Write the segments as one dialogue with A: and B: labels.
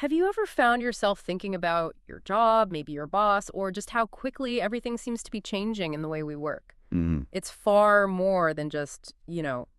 A: Have you ever found yourself thinking about your job, maybe your boss, or just how quickly everything seems to be changing in the way we work?
B: Hmm.
A: It's far more than just,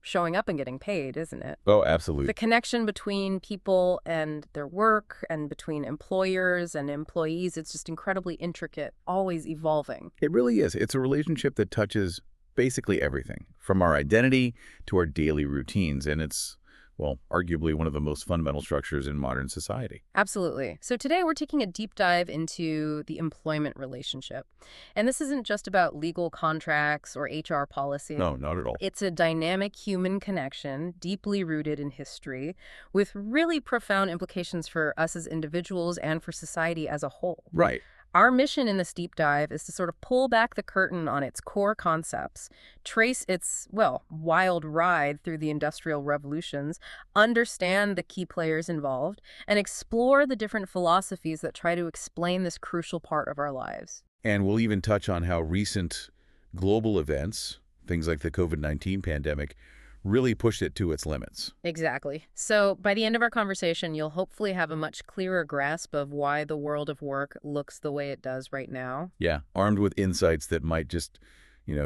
A: showing up and getting paid, isn't it?
B: Oh, absolutely.
A: The connection between people and their work and between employers and employees, it's just incredibly intricate, always evolving.
B: It really is. It's a relationship that touches basically everything, from our identity to our daily routines, and it's, well, arguably one of the most fundamental structures in modern society.
A: Absolutely. So today we're taking a deep dive into the employment relationship. And this isn't just about legal contracts or HR policy.
B: No, not at all.
A: It's a dynamic human connection, deeply rooted in history, with really profound implications for us as individuals and for society as a whole.
B: Right.
A: Our mission in this deep dive is to sort of pull back the curtain on its core concepts, trace its, well, wild ride through the industrial revolutions, understand the key players involved, and explore the different philosophies that try to explain this crucial part of our lives.
B: And we'll even touch on how recent global events, things like the COVID-19 pandemic, really pushed it to its limits.
A: Exactly. So by the end of our conversation, you'll hopefully have a much clearer grasp of why the world of work looks the way it does right now.
B: Yeah, armed with insights that might just,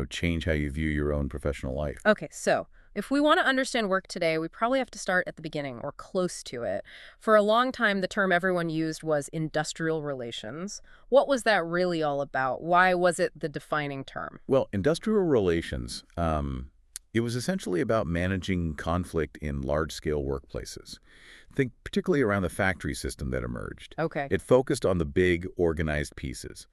B: change how you view your own professional life.
A: Okay, so if we want to understand work today, we probably have to start at the beginning or close to it. For a long time, the term everyone used was industrial relations. What was that really all about? Why was it the defining term?
B: Well, industrial relations, it was essentially about managing conflict in large-scale workplaces. Think particularly around the factory system that emerged.
A: Okay.
B: It focused on the big, organized pieces.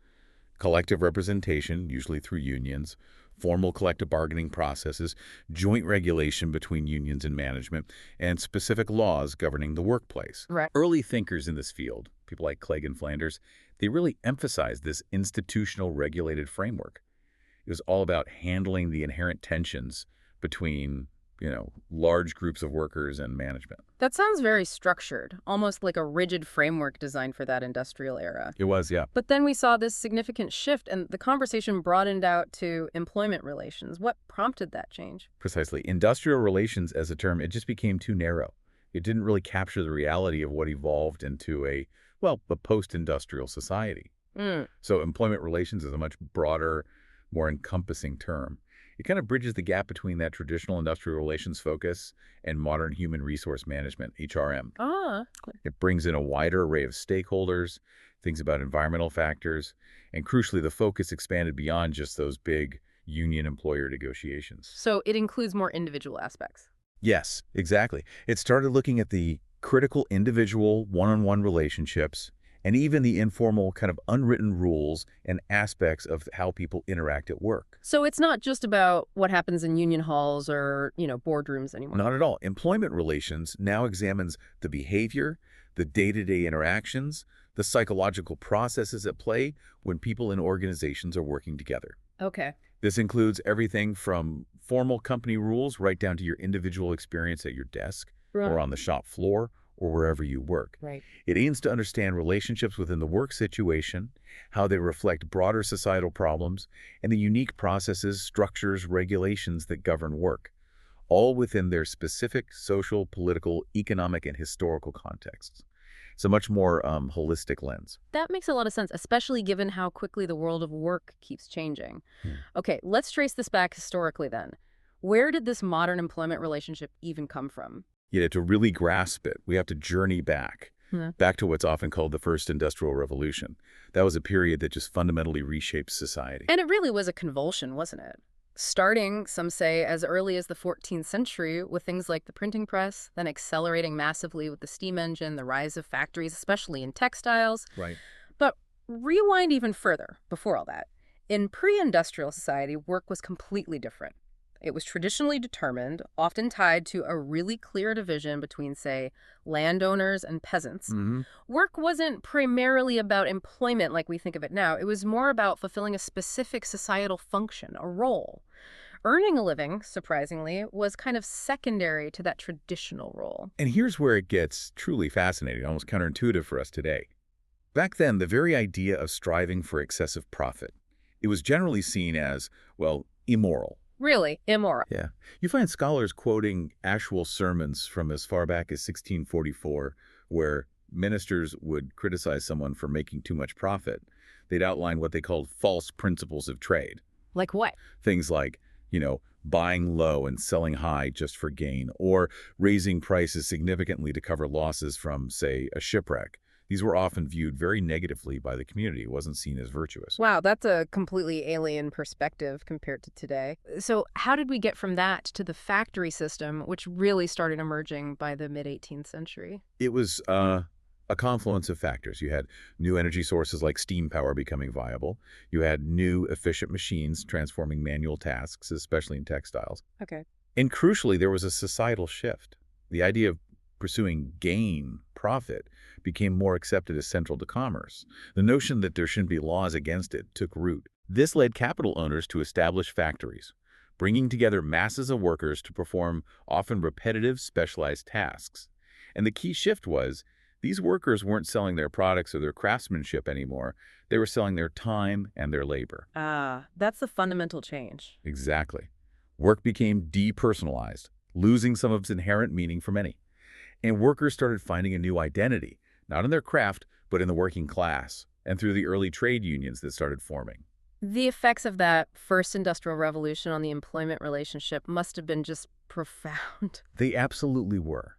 B: Collective representation, usually through unions, formal collective bargaining processes, joint regulation between unions and management, and specific laws governing the workplace.
A: Right.
B: Early thinkers in this field, people like Clegg and Flanders, they really emphasized this institutional regulated framework. It was all about handling the inherent tensions between, large groups of workers and management.
A: That sounds very structured, almost like a rigid framework designed for that industrial era.
B: It was, yeah.
A: But then we saw this significant shift, and the conversation broadened out to employment relations. What prompted that change?
B: Precisely. Industrial relations as a term, it just became too narrow. It didn't really capture the reality of what evolved into a post-industrial society.
A: Mm.
B: So employment relations is a much broader, more encompassing term. It kind of bridges the gap between that traditional industrial relations focus and modern human resource management, HRM.
A: Ah,
B: It brings in a wider array of stakeholders, things about environmental factors, and crucially, the focus expanded beyond just those big union-employer negotiations.
A: so it includes more individual aspects.
B: Yes, exactly. It started looking at the critical individual one-on-one relationships and even the informal kind of unwritten rules and aspects of how people interact at work.
A: So it's not just about what happens in union halls or, boardrooms anymore.
B: Not at all. Employment relations now examines the behavior, the day-to-day interactions, the psychological processes at play when people in organizations are working together.
A: Okay.
B: This includes everything from formal company rules right down to your individual experience at your desk or on the shop floor or wherever you work.
A: Right.
B: It aims to understand relationships within the work situation, how they reflect broader societal problems, and the unique processes, structures, regulations that govern work, all within their specific social, political, economic, and historical contexts. It's a much more holistic lens.
A: That makes a lot of sense, especially given how quickly the world of work keeps changing.
B: Hmm.
A: Okay, let's trace this back historically then. Where did this modern employment relationship even come from?
B: To really grasp it, we have to journey back to what's often called the First Industrial Revolution. That was a period that just fundamentally reshaped society.
A: And it really was a convulsion, wasn't it? Starting, some say, as early as the 14th century with things like the printing press, then accelerating massively with the steam engine, the rise of factories, especially in textiles.
B: Right.
A: But rewind even further before all that. In pre-industrial society, work was completely different. It was traditionally determined, often tied to a really clear division between, say, landowners and peasants. Work wasn't primarily about employment like we think of it now. It was more about fulfilling a specific societal function, a role. Earning a living, surprisingly, was kind of secondary to that traditional role.
B: And here's where it gets truly fascinating, almost counterintuitive for us today. Back then, the very idea of striving for excessive profit, it was generally seen as, immoral.
A: Really, immoral.
B: Yeah. You find scholars quoting actual sermons from as far back as 1644 where ministers would criticize someone for making too much profit, they'd outline what they called false principles of trade.
A: Like what?
B: Things like, buying low and selling high just for gain, or raising prices significantly to cover losses from, say, a shipwreck. These were often viewed very negatively by the community. It wasn't seen as virtuous.
A: Wow, that's a completely alien perspective compared to today. So how did we get from that to the factory system, which really started emerging by the mid-18th century?
B: It was a confluence of factors. You had new energy sources like steam power becoming viable. You had new efficient machines transforming manual tasks, especially in textiles.
A: Okay.
B: And crucially, there was a societal shift. The idea of pursuing gain, profit, became more accepted as central to commerce. The notion that there shouldn't be laws against it took root. This led capital owners to establish factories, bringing together masses of workers to perform often repetitive, specialized tasks. And the key shift was these workers weren't selling their products or their craftsmanship anymore. They were selling their time and their labor.
A: Ah, that's the fundamental change.
B: Exactly. Work became depersonalized, losing some of its inherent meaning for many. And workers started finding a new identity, not in their craft, but in the working class, and through the early trade unions that started forming.
A: The effects of that first industrial revolution on the employment relationship must have been just profound.
B: They absolutely were.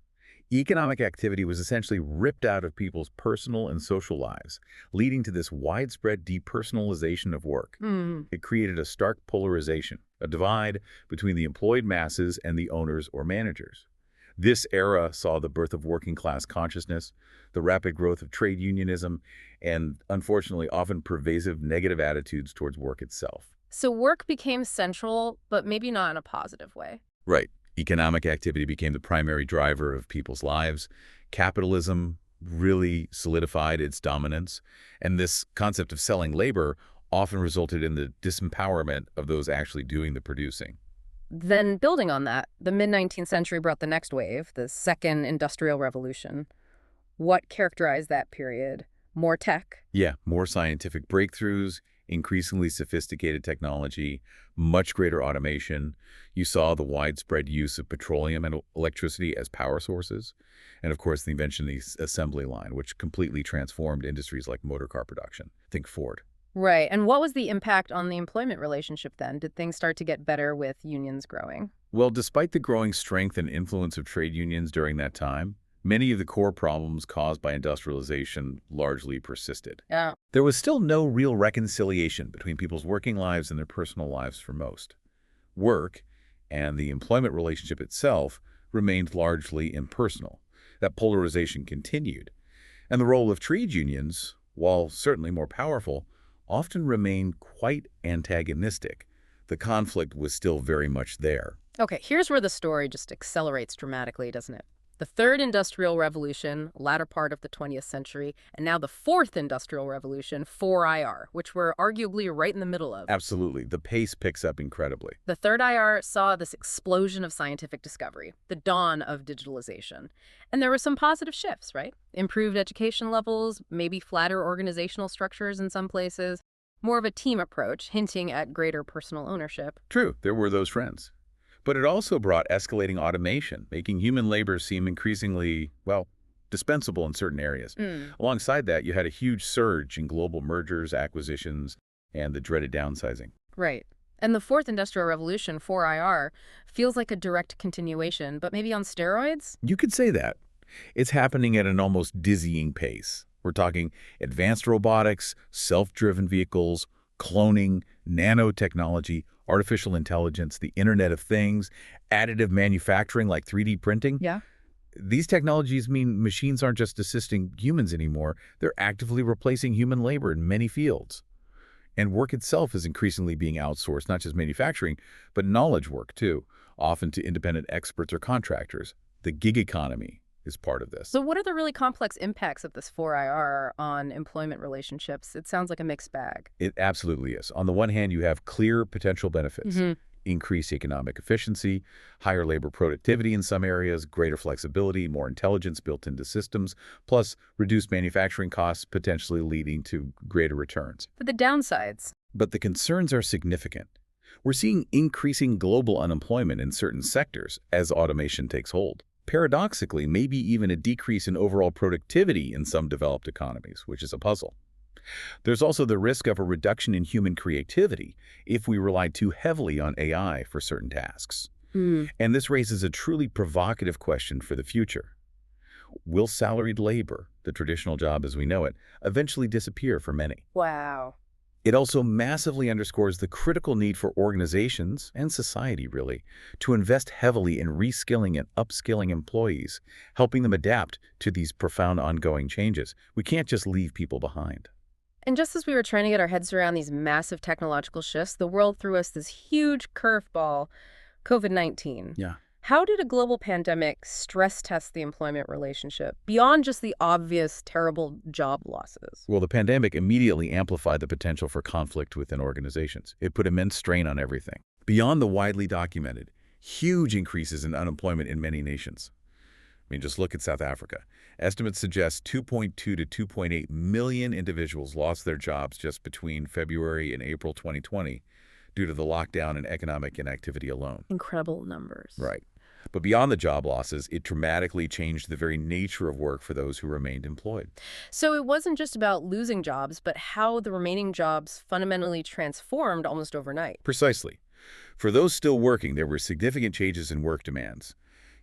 B: Economic activity was essentially ripped out of people's personal and social lives, leading to this widespread depersonalization of work.
A: Hmm.
B: It created a stark polarization, a divide between the employed masses and the owners or managers. This era saw the birth of working-class consciousness, the rapid growth of trade unionism, and, unfortunately, often pervasive negative attitudes towards work itself.
A: So work became central, but maybe not in a positive way.
B: Right. Economic activity became the primary driver of people's lives. Capitalism really solidified its dominance, and this concept of selling labor often resulted in the disempowerment of those actually doing the producing.
A: Then, building on that, the mid-19th century brought the next wave, the Second Industrial Revolution. What characterized that period? More tech?
B: Yeah, more scientific breakthroughs, increasingly sophisticated technology, much greater automation. You saw the widespread use of petroleum and electricity as power sources. And of course, the invention of the assembly line, which completely transformed industries like motor car production. Think Ford.
A: Right. And what was the impact on the employment relationship then? Did things start to get better with unions growing?
B: Well, despite the growing strength and influence of trade unions during that time, many of the core problems caused by industrialization largely persisted.
A: Yeah.
B: There was still no real reconciliation between people's working lives and their personal lives for most. Work and the employment relationship itself remained largely impersonal. That polarization continued. And the role of trade unions, while certainly more powerful, often remained quite antagonistic. The conflict was still very much there.
A: Okay, here's where the story just accelerates dramatically, doesn't it? The Third Industrial Revolution, latter part of the 20th century, and now the Fourth Industrial Revolution, 4IR, which we're arguably right in the middle of.
B: Absolutely. The pace picks up incredibly.
A: The Third IR saw this explosion of scientific discovery, the dawn of digitalization. And there were some positive shifts, right? Improved education levels, maybe flatter organizational structures in some places, more of a team approach, hinting at greater personal ownership.
B: True, there were those trends. But it also brought escalating automation, making human labor seem increasingly, well, dispensable in certain areas. Alongside that, you had a huge surge in global mergers, acquisitions, and the dreaded downsizing.
A: Right. And the Fourth Industrial Revolution, 4IR, feels like a direct continuation, but maybe on steroids?
B: You could say that. It's happening at an almost dizzying pace. We're talking advanced robotics, self-driven vehicles, cloning, nanotechnology, artificial intelligence, the Internet of Things, additive manufacturing like 3D printing.
A: Yeah.
B: These technologies mean machines aren't just assisting humans anymore. They're actively replacing human labor in many fields. And work itself is increasingly being outsourced, not just manufacturing, but knowledge work too, often to independent experts or contractors. The gig economy is part of this.
A: So what are the really complex impacts of this 4IR on employment relationships? It sounds like a mixed bag.
B: It absolutely is. On the one hand, you have clear potential benefits. Increased economic efficiency, higher labor productivity in some areas, greater flexibility, more intelligence built into systems, plus reduced manufacturing costs, potentially leading to greater returns.
A: But the downsides?
B: But the concerns are significant. We're seeing increasing global unemployment in certain sectors as automation takes hold. paradoxically, maybe even a decrease in overall productivity in some developed economies, which is a puzzle. There's also the risk of a reduction in human creativity if we rely too heavily on AI for certain tasks.
A: Hmm.
B: And this raises a truly provocative question for the future. Will salaried labor, the traditional job as we know it, eventually disappear for many?
A: Wow.
B: It also massively underscores the critical need for organizations and society, really, to invest heavily in reskilling and upskilling employees, helping them adapt to these profound ongoing changes. We can't just leave people behind.
A: And just as we were trying to get our heads around these massive technological shifts, the world threw us this huge curveball, COVID-19.
B: Yeah.
A: How did a global pandemic stress test the employment relationship beyond just the obvious terrible job losses?
B: Well, the pandemic immediately amplified the potential for conflict within organizations. It put immense strain on everything. Beyond the widely documented, huge increases in unemployment in many nations. I mean, just look at South Africa. Estimates suggest 2.2 to 2.8 million individuals lost their jobs just between February and April 2020 due to the lockdown and economic inactivity alone.
A: Incredible numbers.
B: Right. But beyond the job losses, it dramatically changed the very nature of work for those who remained employed.
A: So it wasn't just about losing jobs, but how the remaining jobs fundamentally transformed almost overnight.
B: Precisely. For those still working, there were significant changes in work demands.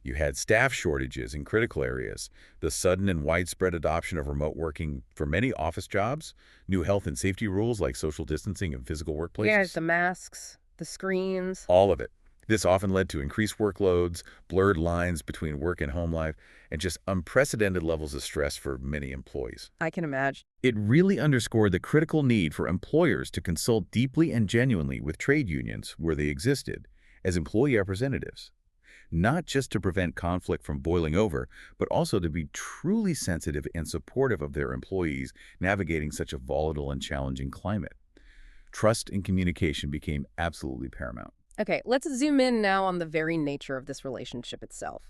B: You had staff shortages in critical areas, the sudden and widespread adoption of remote working for many office jobs, new health and safety rules like social distancing in physical workplaces.
A: Yeah, the masks, the screens.
B: All of it. This often led to increased workloads, blurred lines between work and home life, and just unprecedented levels of stress for many employees.
A: I can imagine.
B: It really underscored the critical need for employers to consult deeply and genuinely with trade unions where they existed as employee representatives, not just to prevent conflict from boiling over, but also to be truly sensitive and supportive of their employees navigating such a volatile and challenging climate. Trust and communication became absolutely paramount.
A: Okay, let's zoom in now on the very nature of this relationship itself.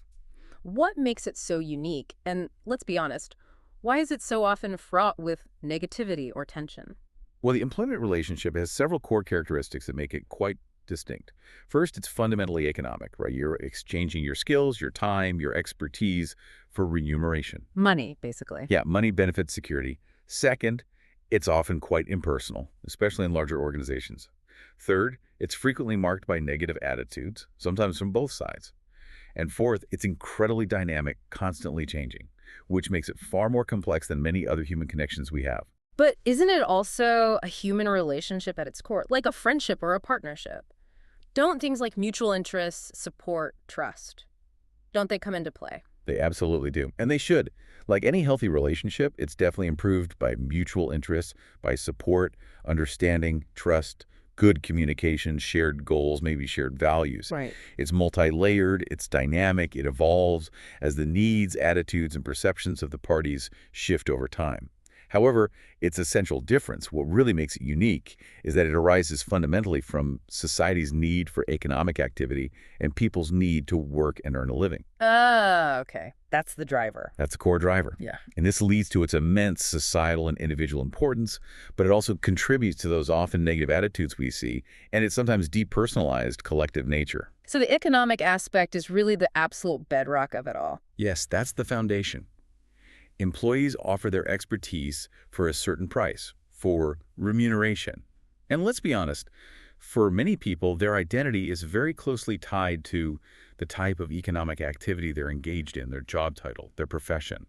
A: What makes it so unique? And let's be honest, why is it so often fraught with negativity or tension?
B: Well, the employment relationship has several core characteristics that make it quite distinct. First, it's fundamentally economic, right? You're exchanging your skills, your time, your expertise for remuneration.
A: Money, basically.
B: Yeah, money, benefits, security. Second, it's often quite impersonal, especially in larger organizations. Third, it's frequently marked by negative attitudes, sometimes from both sides. And fourth, it's incredibly dynamic, constantly changing, which makes it far more complex than many other human connections we have.
A: But isn't it also a human relationship at its core, like a friendship or a partnership? Don't things like mutual interests, support, trust, don't they come into play?
B: They absolutely do, and they should. Like any healthy relationship, it's definitely improved by mutual interests, by support, understanding, trust, good communication, shared goals, maybe shared values.
A: Right.
B: It's multi-layered, it's dynamic, it evolves as the needs, attitudes, and perceptions of the parties shift over time. However, its essential difference, what really makes it unique, is that it arises fundamentally from society's need for economic activity and people's need to work and earn a living.
A: Okay. That's the driver.
B: That's the core driver.
A: Yeah.
B: And this leads to its immense societal and individual importance, but it also contributes to those often negative attitudes we see, and its sometimes depersonalized collective nature.
A: So the economic aspect is really the absolute bedrock of it all.
B: Yes, that's the foundation. Employees offer their expertise for a certain price, for remuneration. And let's be honest, for many people, their identity is very closely tied to the type of economic activity they're engaged in, their job title, their profession.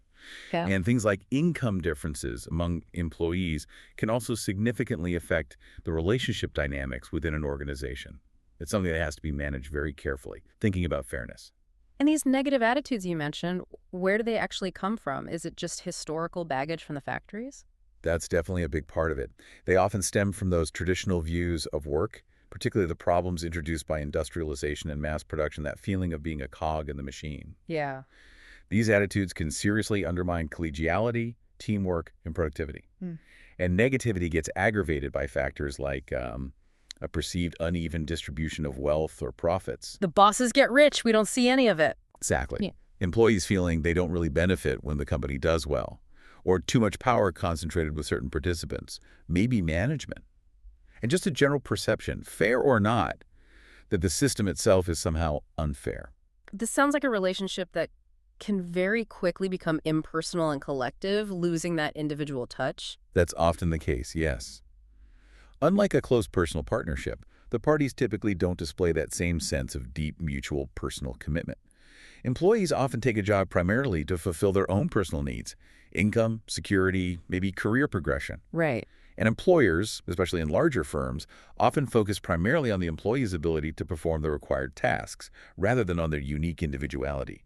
A: Yeah.
B: And things like income differences among employees can also significantly affect the relationship dynamics within an organization. It's something that has to be managed very carefully, thinking about fairness.
A: And these negative attitudes you mentioned, where do they actually come from? Is it just historical baggage from the factories?
B: That's definitely a big part of it. They often stem from those traditional views of work, particularly the problems introduced by industrialization and mass production, that feeling of being a cog in the machine.
A: Yeah.
B: These attitudes can seriously undermine collegiality, teamwork, and productivity. And negativity gets aggravated by factors like a perceived uneven distribution of wealth or profits.
A: The bosses get rich. We don't see any of it.
B: Exactly.
A: Yeah.
B: Employees feeling they don't really benefit when the company does well, or too much power concentrated with certain participants, maybe management. And just a general perception, fair or not, that the system itself is somehow unfair.
A: This sounds like a relationship that can very quickly become impersonal and collective, losing that individual touch.
B: That's often the case, yes. Unlike a close personal partnership, the parties typically don't display that same sense of deep mutual personal commitment. Employees often take a job primarily to fulfill their own personal needs, income, security, maybe career progression.
A: Right.
B: And employers, especially in larger firms, often focus primarily on the employee's ability to perform the required tasks, rather than on their unique individuality.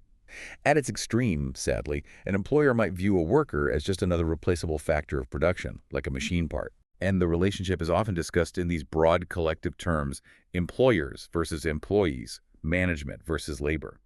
B: At its extreme, sadly, an employer might view a worker as just another replaceable factor of production, like a machine part. And the relationship is often discussed in these broad collective terms: employers versus employees, management versus labor.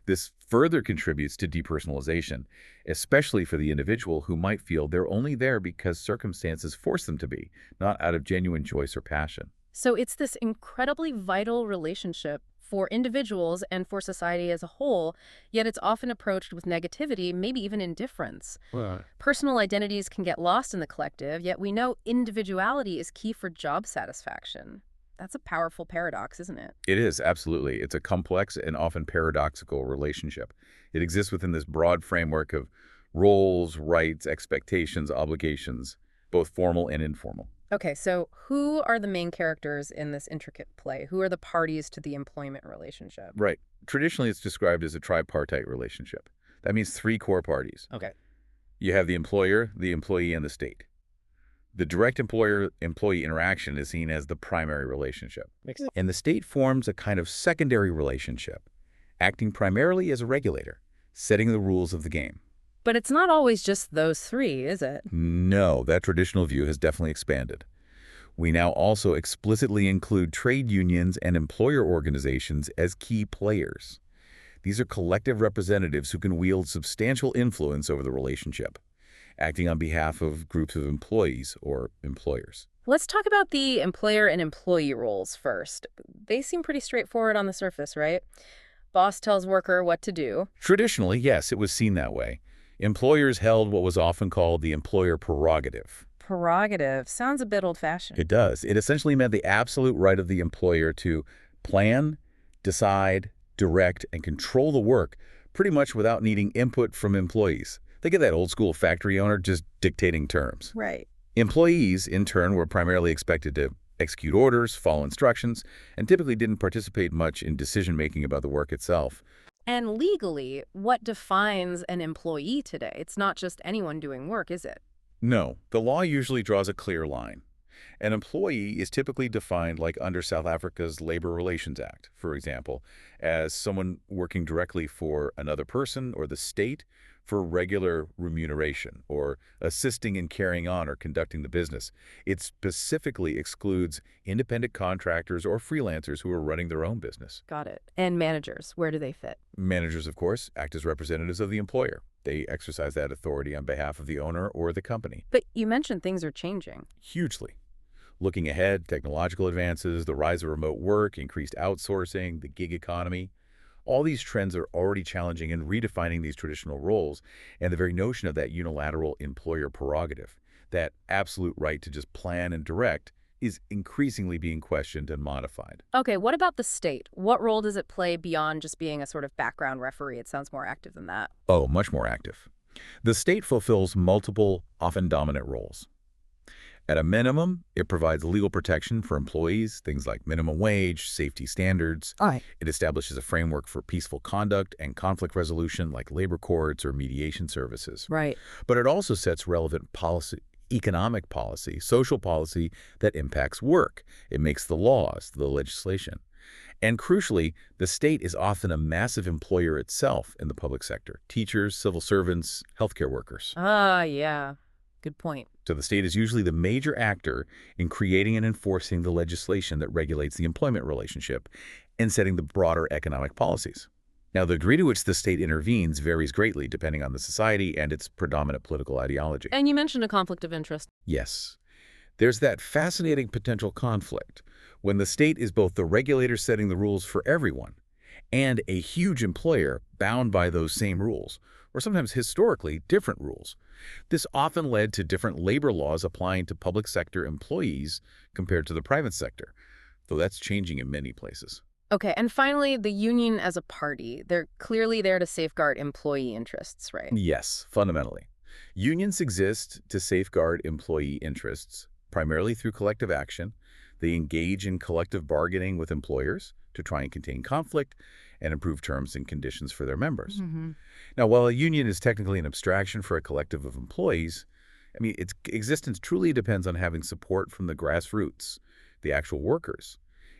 B: This further contributes to depersonalization, especially for the individual who might feel they're only there because circumstances force them to be, not out of genuine choice or passion.
A: So it's this incredibly vital relationship for individuals and for society as a whole, yet it's often approached with negativity, maybe even indifference.
B: Well,
A: Personal identities can get lost in the collective, yet we know individuality is key for job satisfaction. That's a powerful paradox, isn't it?
B: it is, absolutely. It's a complex and often paradoxical relationship. It exists within this broad framework of roles, rights, expectations, obligations, both formal and informal.
A: Okay, so who are the main characters in this intricate play? Who are the parties to the employment relationship?
B: Right. Traditionally, it's described as a tripartite relationship. That means three core parties.
A: Okay.
B: You have the employer, the employee, and the state. The direct employer-employee interaction is seen as the primary relationship.
A: Makes sense.
B: And the state forms a kind of secondary relationship, acting primarily as a regulator, setting the rules of the game.
A: But it's not always just those three, is it?
B: No, that traditional view has definitely expanded. We now also explicitly include trade unions and employer organizations as key players. These are collective representatives who can wield substantial influence over the relationship, acting on behalf of groups of employees or employers.
A: Let's talk about the employer and employee roles first. They seem pretty straightforward on the surface, right? Boss tells worker what to do.
B: Traditionally, yes, it was seen that way. Employers held what was often called the employer prerogative.
A: Prerogative sounds a bit old-fashioned.
B: It does. It essentially meant the absolute right of the employer to plan, decide, direct, and control the work pretty much without needing input from employees. Think of that old-school factory owner just dictating terms.
A: Right.
B: Employees, in turn, were primarily expected to execute orders, follow instructions, and typically didn't participate much in decision-making about the work itself.
A: And legally, what defines an employee today? It's not just anyone doing work, is it?
B: No, the law usually draws a clear line. An employee is typically defined like under South Africa's Labor Relations Act, for example, as someone working directly for another person or the state for regular remuneration or assisting in carrying on or conducting the business. It specifically excludes independent contractors or freelancers who are running their own business.
A: Got it. And managers, where do they fit?
B: Managers, of course, act as representatives of the employer. They exercise that authority on behalf of the owner or the company.
A: But you mentioned things are changing.
B: Hugely. Looking ahead, technological advances, the rise of remote work, increased outsourcing, the gig economy, all these trends are already challenging and redefining these traditional roles and the very notion of that unilateral employer prerogative, that absolute right to just plan and direct, is increasingly being questioned and modified.
A: Okay, what about the state? What role does it play beyond just being a sort of background referee? It sounds more active than that.
B: Oh, much more active. The state fulfills multiple, often dominant roles. At a minimum, it provides legal protection for employees, things like minimum wage, safety standards.
A: All right.
B: It establishes a framework for peaceful conduct and conflict resolution like labor courts or mediation services.
A: Right.
B: But it also sets relevant policy, economic policy, social policy that impacts work. It makes the laws, the legislation. And crucially, the state is often a massive employer itself in the public sector: teachers, civil servants, healthcare workers.
A: Yeah. Good point.
B: So the state is usually the major actor in creating and enforcing the legislation that regulates the employment relationship and setting the broader economic policies. Now, the degree to which the state intervenes varies greatly depending on the society and its predominant political ideology.
A: And you mentioned a conflict of interest.
B: Yes, there's that fascinating potential conflict when the state is both the regulator setting the rules for everyone and a huge employer bound by those same rules, or sometimes historically different rules. This often led to different labor laws applying to public sector employees compared to the private sector, though that's changing in many places.
A: Okay, and finally, the union as a party. They're clearly there to safeguard employee interests, right?
B: Yes, fundamentally. Unions exist to safeguard employee interests, primarily through collective action. They engage in collective bargaining with employers to try and contain conflict and improve terms and conditions for their members.
A: Hmm.
B: Now, while a union is technically an abstraction for a collective of employees, I mean, its existence truly depends on having support from the grassroots, the actual workers.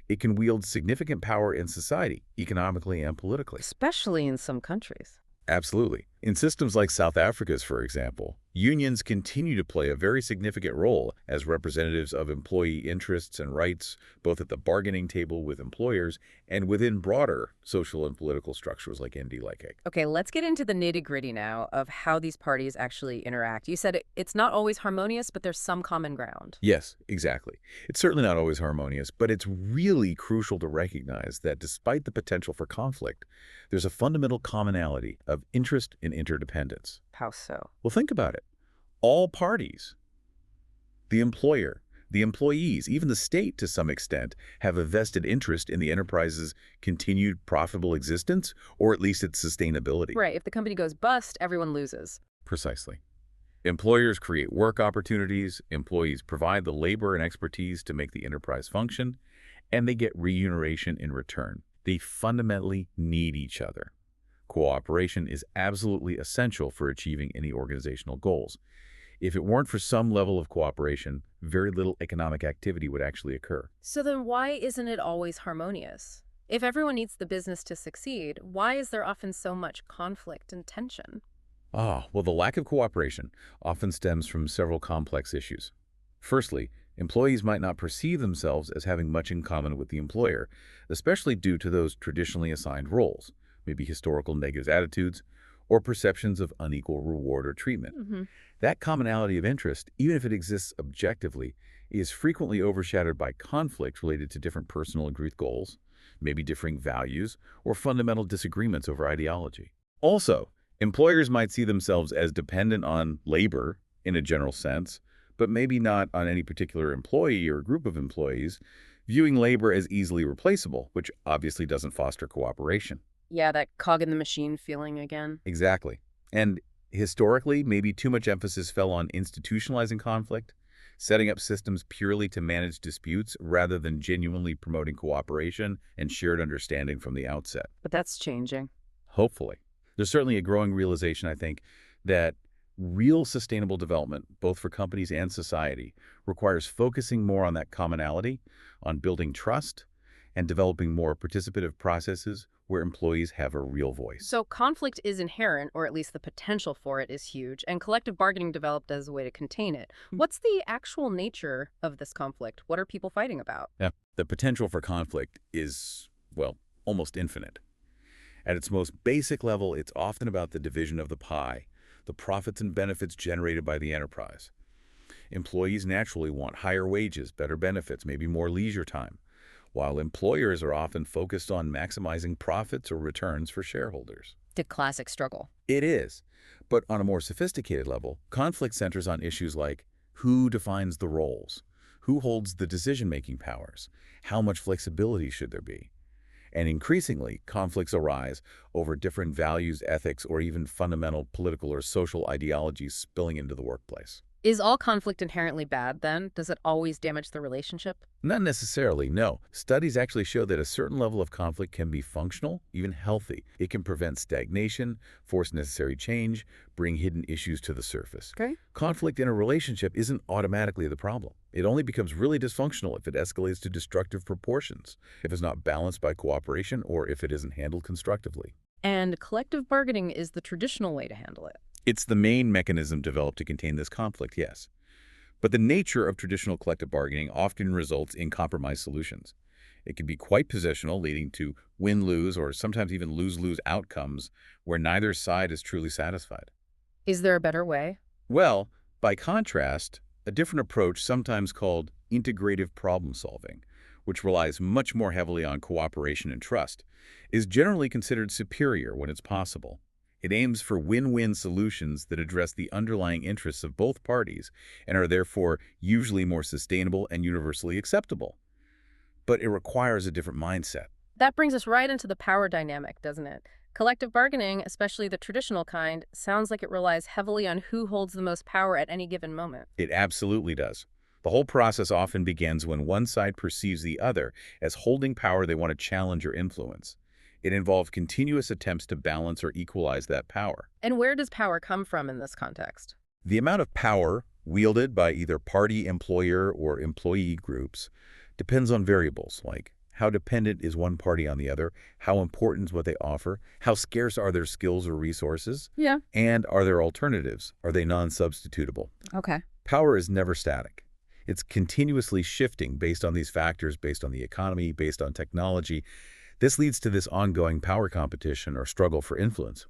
B: It can wield significant power in society, economically and politically.
A: Especially in some countries.
B: Absolutely. In systems like South Africa's, for example, unions continue to play a very significant role as representatives of employee interests and rights, both at the bargaining table with employers and within broader social and political structures like ND-like.
A: Okay, let's get into the nitty-gritty now of how these parties actually interact. You said it's not always harmonious, but there's some common ground.
B: Yes, exactly. It's certainly not always harmonious, but it's really crucial to recognize that despite the potential for conflict, there's a fundamental commonality of interest and interdependence.
A: How so?
B: Well, think about it. All parties, the employer, the employees, even the state to some extent, have a vested interest in the enterprise's continued profitable existence, or at least its sustainability.
A: Right, if the company goes bust, everyone loses.
B: Precisely. Employers create work opportunities, employees provide the labor and expertise to make the enterprise function, and they get remuneration in return. They fundamentally need each other. Cooperation is absolutely essential for achieving any organizational goals. If it weren't for some level of cooperation, very little economic activity would actually occur.
A: So then why isn't it always harmonious? If everyone needs the business to succeed, why is there often so much conflict and tension?
B: Well, the lack of cooperation often stems from several complex issues. Firstly, employees might not perceive themselves as having much in common with the employer, especially due to those traditionally assigned roles, maybe historical negative attitudes, or perceptions of unequal reward or treatment.
A: Hmm.
B: That commonality of interest, even if it exists objectively, is frequently overshadowed by conflict related to different personal and group goals, maybe differing values, or fundamental disagreements over ideology. Also, employers might see themselves as dependent on labor in a general sense, but maybe not on any particular employee or group of employees, viewing labor as easily replaceable, which obviously doesn't foster cooperation.
A: Yeah, that cog in the machine feeling again.
B: Exactly. And historically, maybe too much emphasis fell on institutionalizing conflict, setting up systems purely to manage disputes rather than genuinely promoting cooperation and shared understanding from the outset.
A: But that's changing.
B: Hopefully. There's certainly a growing realization, I think, that real sustainable development, both for companies and society, requires focusing more on that commonality, on building trust, and developing more participative processes where employees have a real voice.
A: So conflict is inherent, or at least the potential for it is huge, and collective bargaining developed as a way to contain it. What's the actual nature of this conflict? What are people fighting about?
B: Yeah, the potential for conflict is, well, almost infinite. At its most basic level, it's often about the division of the pie, the profits and benefits generated by the enterprise. Employees naturally want higher wages, better benefits, maybe more leisure time, while employers are often focused on maximizing profits or returns for shareholders.
A: The classic struggle.
B: It is. But on a more sophisticated level, conflict centers on issues like who defines the roles, who holds the decision-making powers, how much flexibility should there be. And increasingly, conflicts arise over different values, ethics, or even fundamental political or social ideologies spilling into the workplace.
A: Is all conflict inherently bad, then? Does it always damage the relationship?
B: Not necessarily, no. Studies actually show that a certain level of conflict can be functional, even healthy. It can prevent stagnation, force necessary change, bring hidden issues to the surface.
A: Okay.
B: Conflict in a relationship isn't automatically the problem. It only becomes really dysfunctional if it escalates to destructive proportions, if it's not balanced by cooperation, or if it isn't handled constructively.
A: And collective bargaining is the traditional way to handle it.
B: It's the main mechanism developed to contain this conflict, yes. But the nature of traditional collective bargaining often results in compromise solutions. It can be quite positional, leading to win-lose or sometimes even lose-lose outcomes where neither side is truly satisfied.
A: Is there a better way?
B: Well, by contrast, a different approach, sometimes called integrative problem solving, which relies much more heavily on cooperation and trust, is generally considered superior when it's possible. It aims for win-win solutions that address the underlying interests of both parties and are therefore usually more sustainable and universally acceptable. But it requires a different mindset.
A: That brings us right into the power dynamic, doesn't it? Collective bargaining, especially the traditional kind, sounds like it relies heavily on who holds the most power at any given moment.
B: It absolutely does. The whole process often begins when one side perceives the other as holding power they want to challenge or influence. It involves continuous attempts to balance or equalize that power.
A: And where does power come from in this context?
B: The amount of power wielded by either party, employer, or employee groups depends on variables like how dependent is one party on the other, how important is what they offer, how scarce are their skills or resources,
A: Yeah.
B: and are there alternatives? Are they non-substitutable?
A: Okay.
B: Power is never static. It's continuously shifting based on these factors, based on the economy, based on technology. This leads to this ongoing power competition or struggle for influence.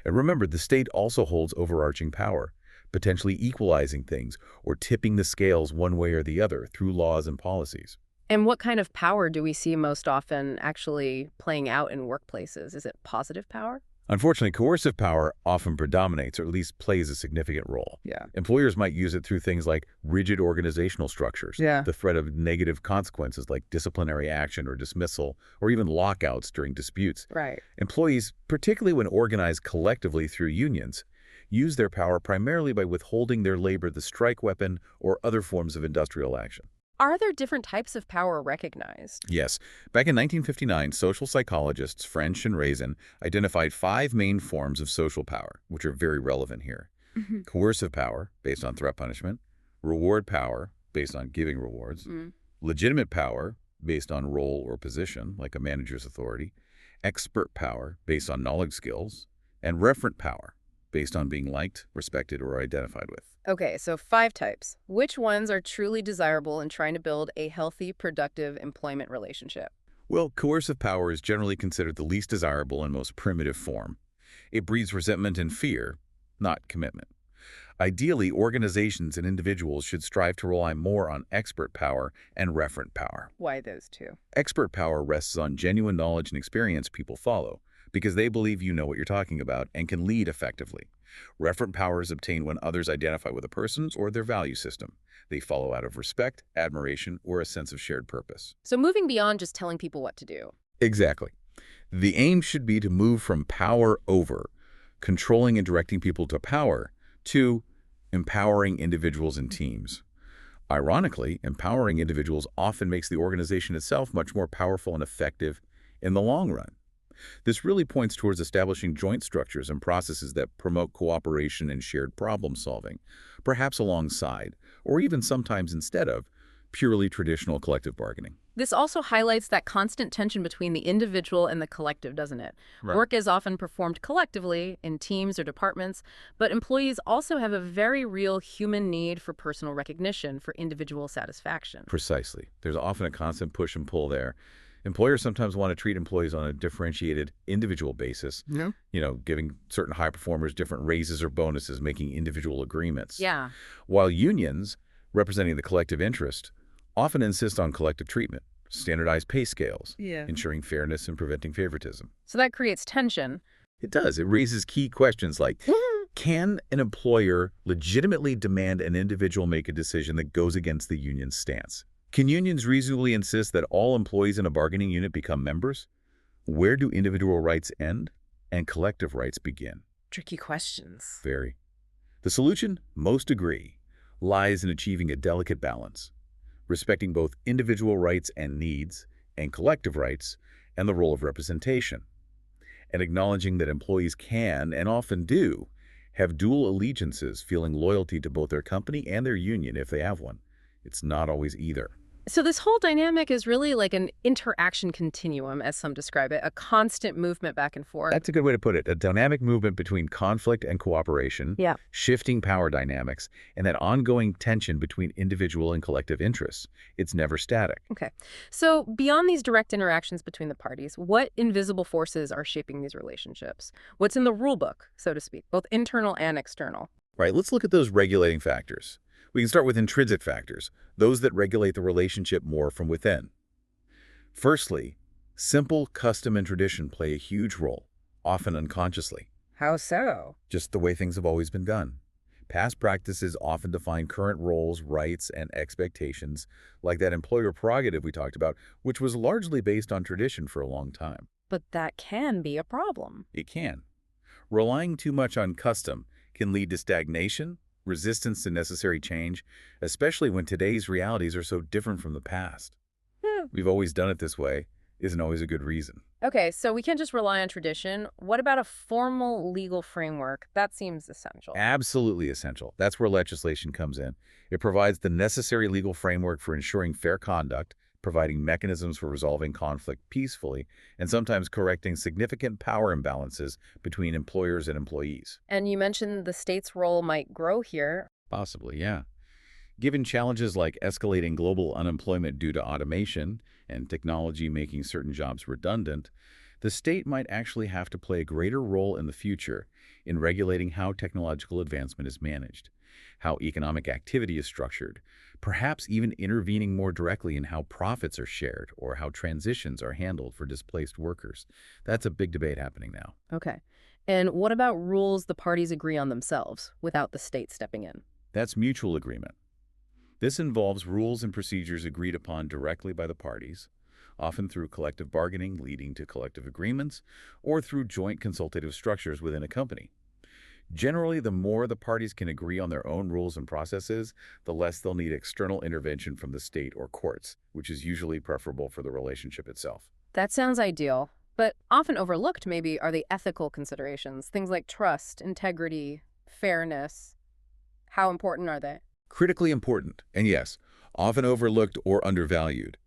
B: And remember, the state also holds overarching power, potentially equalizing things or tipping the scales one way or the other through laws and policies.
A: And what kind of power do we see most often actually playing out in workplaces? Is it positive power?
B: Unfortunately, coercive power often predominates or at least plays a significant role.
A: Yeah.
B: Employers might use it through things like rigid organizational structures,
A: Yeah.
B: the threat of negative consequences like disciplinary action or dismissal, or even lockouts during disputes.
A: Right.
B: Employees, particularly when organized collectively through unions, use their power primarily by withholding their labor the strike weapon or other forms of industrial action.
A: Are there different types of power recognized?
B: Yes, back in 1959, social psychologists French and Raisin identified 5 main forms of social power, which are very relevant here.
A: Mhm.
B: Coercive power, based on threat punishment; reward power, based on giving rewards;
A: Mm.
B: legitimate power, based on role or position, like a manager's authority; expert power, based on knowledge skills; and referent power, based on being liked, respected, or identified with.
A: Okay, so 5 types. Which ones are truly desirable in trying to build a healthy, productive employment relationship?
B: Well, coercive power is generally considered the least desirable and most primitive form. It breeds resentment and fear, not commitment. Ideally, organizations and individuals should strive to rely more on expert power and referent power.
A: Why those two?
B: Expert power rests on genuine knowledge and experience people follow, because they believe you know what you're talking about and can lead effectively. Referent power is obtained when others identify with a person's or their value system. They follow out of respect, admiration, or a sense of shared purpose.
A: So moving beyond just telling people what to do.
B: Exactly. The aim should be to move from power over, controlling and directing people to power, to empowering individuals and teams. Ironically, empowering individuals often makes the organization itself much more powerful and effective in the long run. This really points towards establishing joint structures and processes that promote cooperation and shared problem solving, perhaps alongside, or even sometimes instead of, purely traditional collective bargaining.
A: This also highlights that constant tension between the individual and the collective, doesn't it?
B: Right.
A: Work is often performed collectively in teams or departments, but employees also have a very real human need for personal recognition, for individual satisfaction.
B: Precisely. There's often a constant push and pull there. Employers sometimes want to treat employees on a differentiated individual basis,
A: Yeah.
B: Giving certain high performers different raises or bonuses, making individual agreements.
A: Yeah.
B: While unions, representing the collective interest, often insist on collective treatment, standardized pay scales,
A: Yeah.
B: ensuring fairness and preventing favoritism.
A: So that creates tension.
B: It does. It raises key questions like, can an employer legitimately demand an individual make a decision that goes against the union's stance? Can unions reasonably insist that all employees in a bargaining unit become members? Where do individual rights end and collective rights begin?
A: Tricky questions.
B: Very. The solution, most agree, lies in achieving a delicate balance, respecting both individual rights and needs and collective rights and the role of representation, and acknowledging that employees can, and often do, have dual allegiances, feeling loyalty to both their company and their union if they have one. It's not always either.
A: So this whole dynamic is really like an interaction continuum, as some describe it, a constant movement back and forth.
B: That's a good way to put it. A dynamic movement between conflict and cooperation,
A: Yeah.
B: shifting power dynamics, and that ongoing tension between individual and collective interests. It's never static.
A: Okay. So beyond these direct interactions between the parties, what invisible forces are shaping these relationships? What's in the rule book, so to speak, both internal and external?
B: Right, let's look at those regulating factors. We can start with intrinsic factors, those that regulate the relationship more from within. Firstly, simple custom and tradition play a huge role, often unconsciously.
A: How so?
B: Just the way things have always been done. Past practices often define current roles, rights, and expectations, like that employer prerogative we talked about, which was largely based on tradition for a long time.
A: But that can be a problem.
B: It can. Relying too much on custom can lead to stagnation, resistance to necessary change, especially when today's realities are so different from the past.
A: Hmm.
B: We've always done it this way isn't always a good reason.
A: Okay, so we can't just rely on tradition. What about a formal legal framework? That seems essential.
B: Absolutely essential. That's where legislation comes in. It provides the necessary legal framework for ensuring fair conduct, providing mechanisms for resolving conflict peacefully, and sometimes correcting significant power imbalances between employers and employees.
A: And you mentioned the state's role might grow here.
B: Possibly, yeah. Given challenges like escalating global unemployment due to automation and technology making certain jobs redundant, the state might actually have to play a greater role in the future in regulating how technological advancement is managed, how economic activity is structured, perhaps even intervening more directly in how profits are shared or how transitions are handled for displaced workers. That's a big debate happening now.
A: Okay. And what about rules the parties agree on themselves without the state stepping in?
B: That's mutual agreement. This involves rules and procedures agreed upon directly by the parties, often through collective bargaining leading to collective agreements, or through joint consultative structures within a company. Generally, the more the parties can agree on their own rules and processes, the less they'll need external intervention from the state or courts, which is usually preferable for the relationship itself.
A: That sounds ideal, but often overlooked maybe are the ethical considerations, things like trust, integrity, fairness. How important are they?
B: Critically important, and yes, often overlooked or undervalued.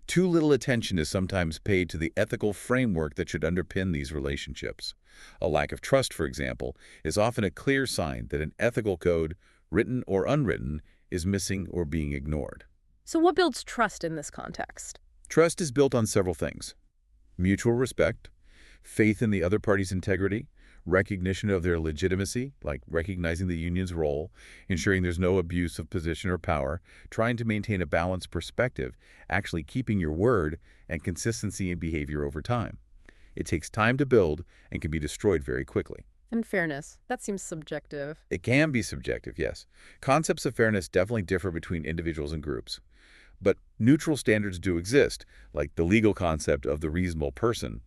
B: Too little attention is sometimes paid to the ethical framework that should underpin these relationships. A lack of trust, for example, is often a clear sign that an ethical code, written or unwritten, is missing or being ignored.
A: So what builds trust in this context?
B: Trust is built on several things: mutual respect, faith in the other party's integrity, recognition of their legitimacy, like recognizing the union's role, ensuring there's no abuse of position or power, trying to maintain a balanced perspective, actually keeping your word, and consistency in behavior over time. It takes time to build and can be destroyed very quickly.
A: And fairness. That seems subjective.
B: It can be subjective, yes. Concepts of fairness definitely differ between individuals and groups. But neutral standards do exist, like the legal concept of the reasonable person.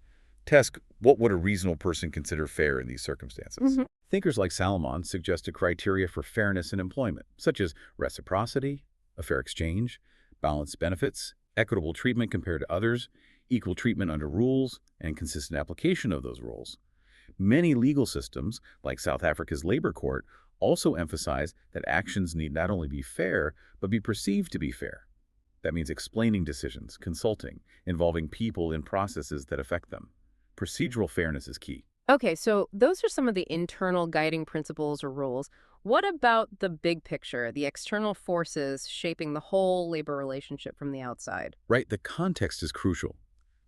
B: Test what would a reasonable person consider fair in these circumstances.
A: Hmm.
B: Thinkers like Salomon suggested criteria for fairness in employment, such as reciprocity, a fair exchange, balanced benefits, equitable treatment compared to others, equal treatment under rules, and consistent application of those rules. Many legal systems, like South Africa's labor court, also emphasize that actions need not only be fair, but be perceived to be fair. That means explaining decisions, consulting, involving people in processes that affect them. Procedural fairness is key.
A: Okay, so those are some of the internal guiding principles or rules. What about the big picture, the external forces shaping the whole labor relationship from the outside?
B: Right, the context is crucial.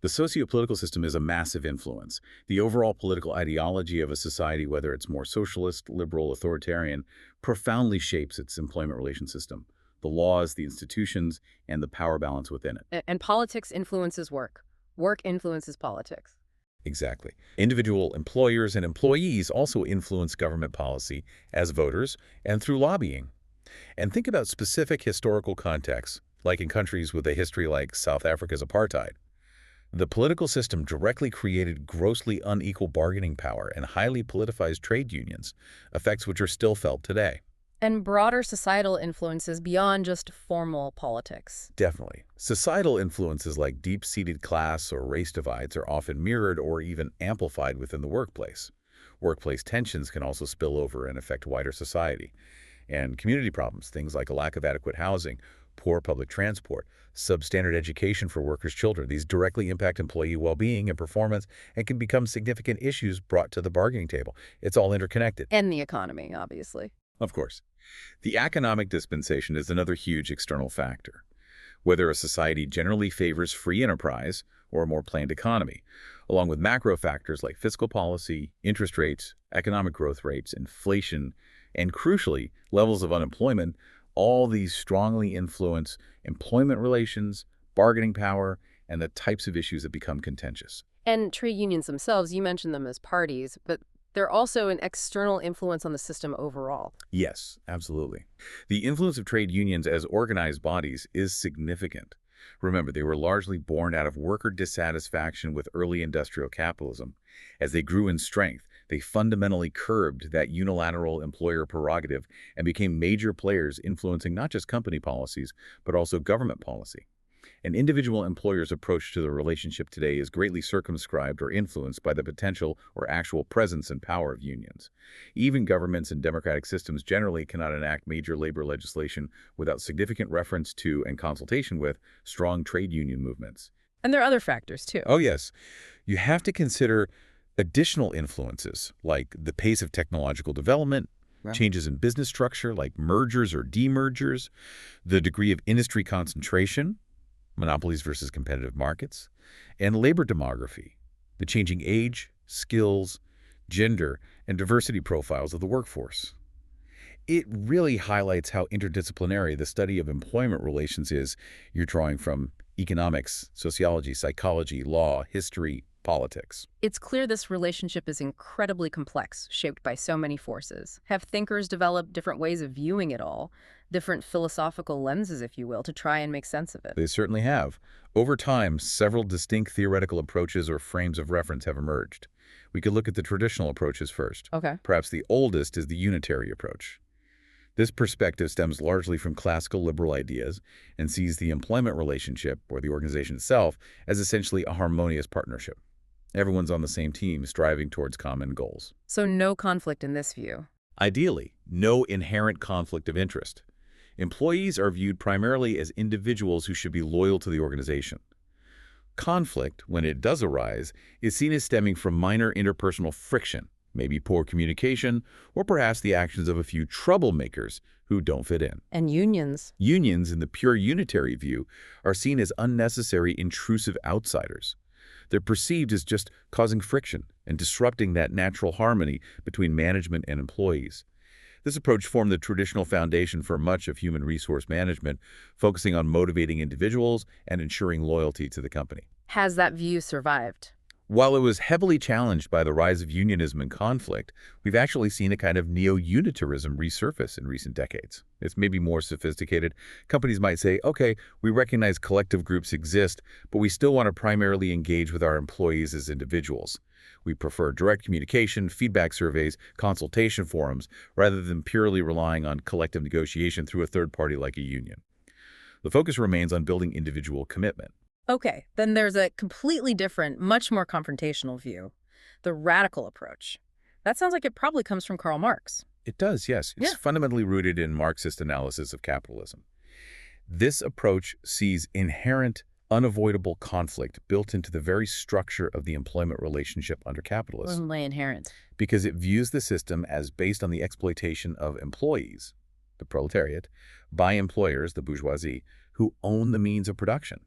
B: The socio-political system is a massive influence. The overall political ideology of a society, whether it's more socialist, liberal, authoritarian, profoundly shapes its employment relation system. The laws, the institutions, and the power balance within it.
A: And politics influences work. Work influences politics.
B: Exactly. Individual employers and employees also influence government policy as voters and through lobbying. And think about specific historical contexts, like in countries with a history like South Africa's apartheid. The political system directly created grossly unequal bargaining power and highly politicized trade unions, effects which are still felt today.
A: And broader societal influences beyond just formal politics.
B: Definitely. Societal influences like deep-seated class or race divides are often mirrored or even amplified within the workplace. Workplace tensions can also spill over and affect wider society. And community problems, things like a lack of adequate housing, poor public transport, substandard education for workers' children, these directly impact employee well-being and performance and can become significant issues brought to the bargaining table. It's all interconnected.
A: And the economy, obviously.
B: Of course. The economic dispensation is another huge external factor. Whether a society generally favors free enterprise or a more planned economy, along with macro factors like fiscal policy, interest rates, economic growth rates, inflation, and crucially, levels of unemployment, all these strongly influence employment relations, bargaining power, and the types of issues that become contentious.
A: And trade unions themselves, you mentioned them as parties, but They're also an external influence on the system overall.
B: Yes, absolutely. The influence of trade unions as organized bodies is significant. Remember, they were largely born out of worker dissatisfaction with early industrial capitalism. As they grew in strength, they fundamentally curbed that unilateral employer prerogative and became major players influencing not just company policies, but also government policy. An individual employer's approach to the relationship today is greatly circumscribed or influenced by the potential or actual presence and power of unions. Even governments and democratic systems generally cannot enact major labor legislation without significant reference to and consultation with strong trade union movements.
A: And there are other factors, too.
B: Oh, yes. You have to consider additional influences like the pace of technological development, changes in business structure like mergers or demergers, the degree of industry concentration, monopolies versus competitive markets, and labor demography, the changing age, skills, gender, and diversity profiles of the workforce. It really highlights how interdisciplinary the study of employment relations is. You're drawing from economics, sociology, psychology, law, history, politics.
A: It's clear this relationship is incredibly complex, shaped by so many forces. Have thinkers developed different ways of viewing it all, different philosophical lenses, if you will, to try and make sense of it?
B: They certainly have. Over time, several distinct theoretical approaches or frames of reference have emerged. We could look at the traditional approaches first.
A: Okay.
B: Perhaps the oldest is the unitary approach. This perspective stems largely from classical liberal ideas and sees the employment relationship, or the organization itself, as essentially a harmonious partnership. Everyone's on the same team, striving towards common goals.
A: So no conflict in this view.
B: Ideally, no inherent conflict of interest. Employees are viewed primarily as individuals who should be loyal to the organization. Conflict, when it does arise, is seen as stemming from minor interpersonal friction, maybe poor communication, or perhaps the actions of a few troublemakers who don't fit in.
A: And unions.
B: Unions, in the pure unitary view, are seen as unnecessary, intrusive outsiders. They're perceived as just causing friction and disrupting that natural harmony between management and employees. This approach formed the traditional foundation for much of human resource management, focusing on motivating individuals and ensuring loyalty to the company.
A: Has that view survived?
B: While it was heavily challenged by the rise of unionism and conflict, we've actually seen a kind of neo-unitarism resurface in recent decades. It's maybe more sophisticated. Companies might say, okay, we recognize collective groups exist, but we still want to primarily engage with our employees as individuals. We prefer direct communication, feedback surveys, consultation forums, rather than purely relying on collective negotiation through a third party like a union. The focus remains on building individual commitment.
A: Okay, then there's a completely different, much more confrontational view, the radical approach. That sounds like it probably comes from Karl Marx.
B: It does, yes. It's fundamentally rooted in Marxist analysis of capitalism. This approach sees inherent, unavoidable conflict built into the very structure of the employment relationship under capitalism.
A: Lay inherent.
B: Because it views the system as based on the exploitation of employees, the proletariat, by employers, the bourgeoisie, who own the means of production.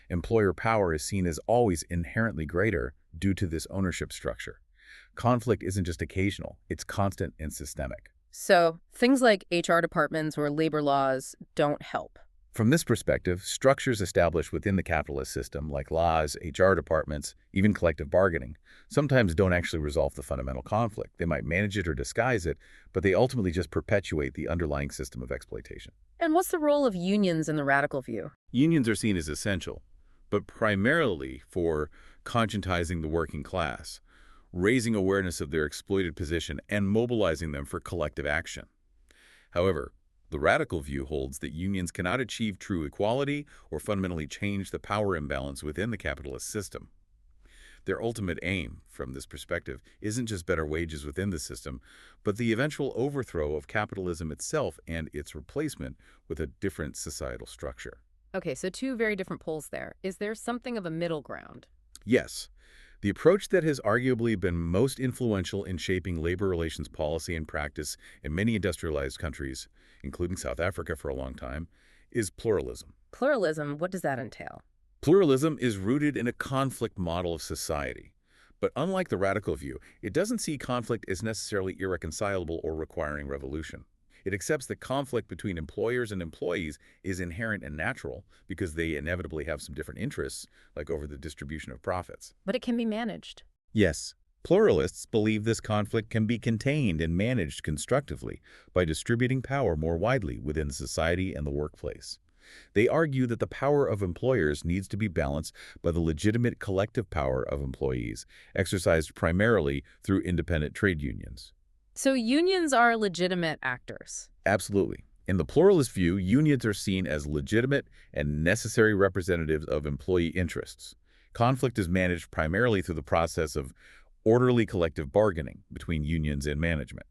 B: Employer power is seen as always inherently greater due to this ownership structure. Conflict isn't just occasional, it's constant and systemic.
A: So things like HR departments or labor laws don't help.
B: From this perspective, structures established within the capitalist system, like laws, HR departments, even collective bargaining, sometimes don't actually resolve the fundamental conflict. They might manage it or disguise it, but they ultimately just perpetuate the underlying system of exploitation.
A: And what's the role of unions in the radical view?
B: Unions are seen as essential, but primarily for conscientizing the working class, raising awareness of their exploited position, and mobilizing them for collective action. However, the radical view holds that unions cannot achieve true equality or fundamentally change the power imbalance within the capitalist system. Their ultimate aim, from this perspective, isn't just better wages within the system, but the eventual overthrow of capitalism itself and its replacement with a different societal structure.
A: Okay, so two very different poles there. Is there something of a middle ground?
B: Yes. The approach that has arguably been most influential in shaping labor relations policy and practice in many industrialized countries, including South Africa for a long time, is pluralism.
A: Pluralism, what does that entail?
B: Pluralism is rooted in a conflict model of society. But unlike the radical view, it doesn't see conflict as necessarily irreconcilable or requiring revolution. It accepts that conflict between employers and employees is inherent and natural because they inevitably have some different interests, like over the distribution of profits.
A: But it can be managed.
B: Yes, Pluralists believe this conflict can be contained and managed constructively by distributing power more widely within society and the workplace. They argue that the power of employers needs to be balanced by the legitimate collective power of employees, exercised primarily through independent trade unions.
A: So unions are legitimate actors.
B: Absolutely. In the pluralist view, unions are seen as legitimate and necessary representatives of employee interests. Conflict is managed primarily through the process of orderly collective bargaining between unions and management.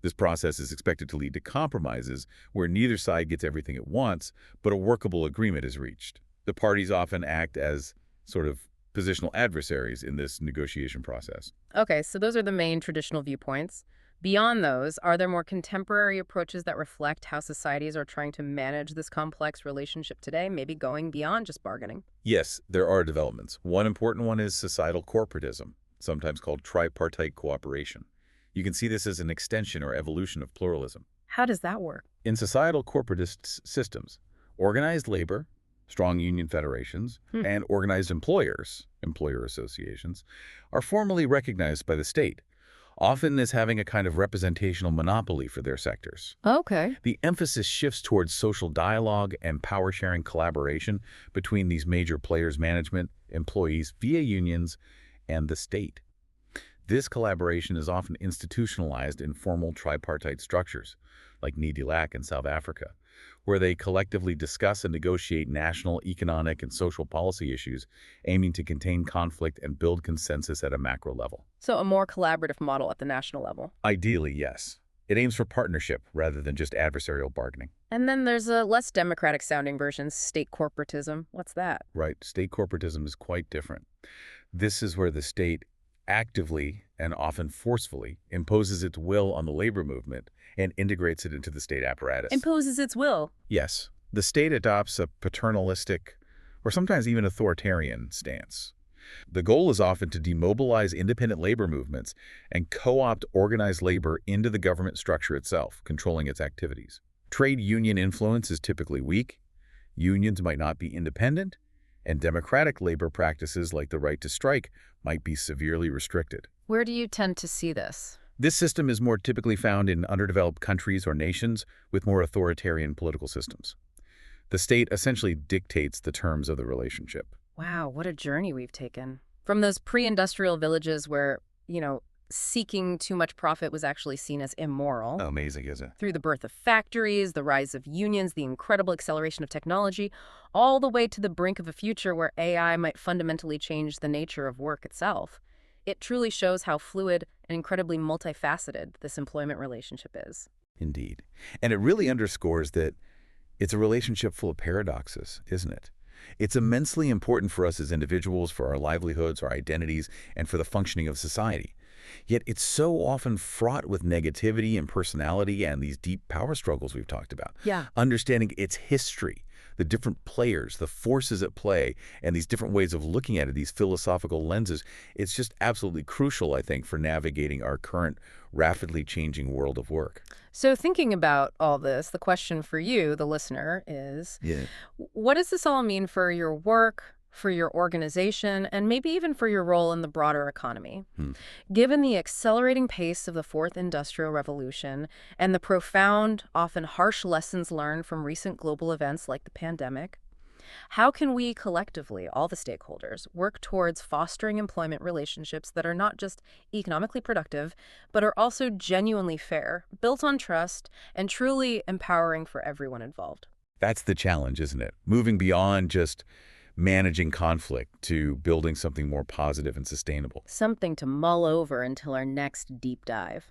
B: This process is expected to lead to compromises where neither side gets everything it wants, but a workable agreement is reached. The parties often act as sort of positional adversaries in this negotiation process.
A: Okay, so those are the main traditional viewpoints. Beyond those, are there more contemporary approaches that reflect how societies are trying to manage this complex relationship today, maybe going beyond just bargaining?
B: Yes, there are developments. One important one is societal corporatism, sometimes called tripartite cooperation. You can see this as an extension or evolution of pluralism.
A: How does that work?
B: In societal corporatist systems, organized labor, strong union federations,
A: Hmm.
B: and organized employers, employer associations, are formally recognized by the state, often as having a kind of representational monopoly for their sectors.
A: Okay.
B: The emphasis shifts towards social dialogue and power-sharing collaboration between these major players, management, employees via unions, and the state. This collaboration is often institutionalized in formal tripartite structures, like NEDILAC in South Africa, where they collectively discuss and negotiate national, economic, and social policy issues, aiming to contain conflict and build consensus at a macro level.
A: So a more collaborative model at the national level.
B: Ideally, yes. It aims for partnership rather than just adversarial bargaining.
A: And then there's a less democratic sounding version, state corporatism. What's that?
B: Right, state corporatism is quite different. This is where the state actively and often forcefully imposes its will on the labor movement and integrates it into the state apparatus.
A: Imposes its will.
B: Yes, the state adopts a paternalistic or sometimes even authoritarian stance. The goal is often to demobilize independent labor movements and co-opt organized labor into the government structure itself, controlling its activities. Trade union influence is typically weak, unions might not be independent, and democratic labor practices like the right to strike might be severely restricted.
A: Where do you tend to see this?
B: This system is more typically found in underdeveloped countries or nations with more authoritarian political systems. The state essentially dictates the terms of the relationship.
A: Wow, what a journey we've taken. From those pre-industrial villages where, seeking too much profit was actually seen as immoral,
B: Amazing, isn't it?
A: through the birth of factories, the rise of unions, the incredible acceleration of technology, all the way to the brink of a future where AI might fundamentally change the nature of work itself. It truly shows how fluid and incredibly multifaceted this employment relationship is.
B: Indeed. And it really underscores that it's a relationship full of paradoxes, isn't it? It's immensely important for us as individuals, for our livelihoods, our identities, and for the functioning of society. Yet it's so often fraught with negativity and personality and these deep power struggles we've talked about.
A: Yeah.
B: Understanding its history, the different players, the forces at play, and these different ways of looking at it, these philosophical lenses, it's just absolutely crucial, I think, for navigating our current rapidly changing world of work.
A: So thinking about all this, the question for you, the listener, is
B: Yeah.
A: what does this all mean for your work, for your organization, and maybe even for your role in the broader economy?
B: Hmm.
A: Given the accelerating pace of the Fourth Industrial Revolution and the profound, often harsh lessons learned from recent global events like the pandemic, how can we collectively, all the stakeholders, work towards fostering employment relationships that are not just economically productive, but are also genuinely fair, built on trust, and truly empowering for everyone involved?
B: That's the challenge, isn't it? Moving beyond just managing conflict to building something more positive and sustainable.
A: Something to mull over until our next deep dive.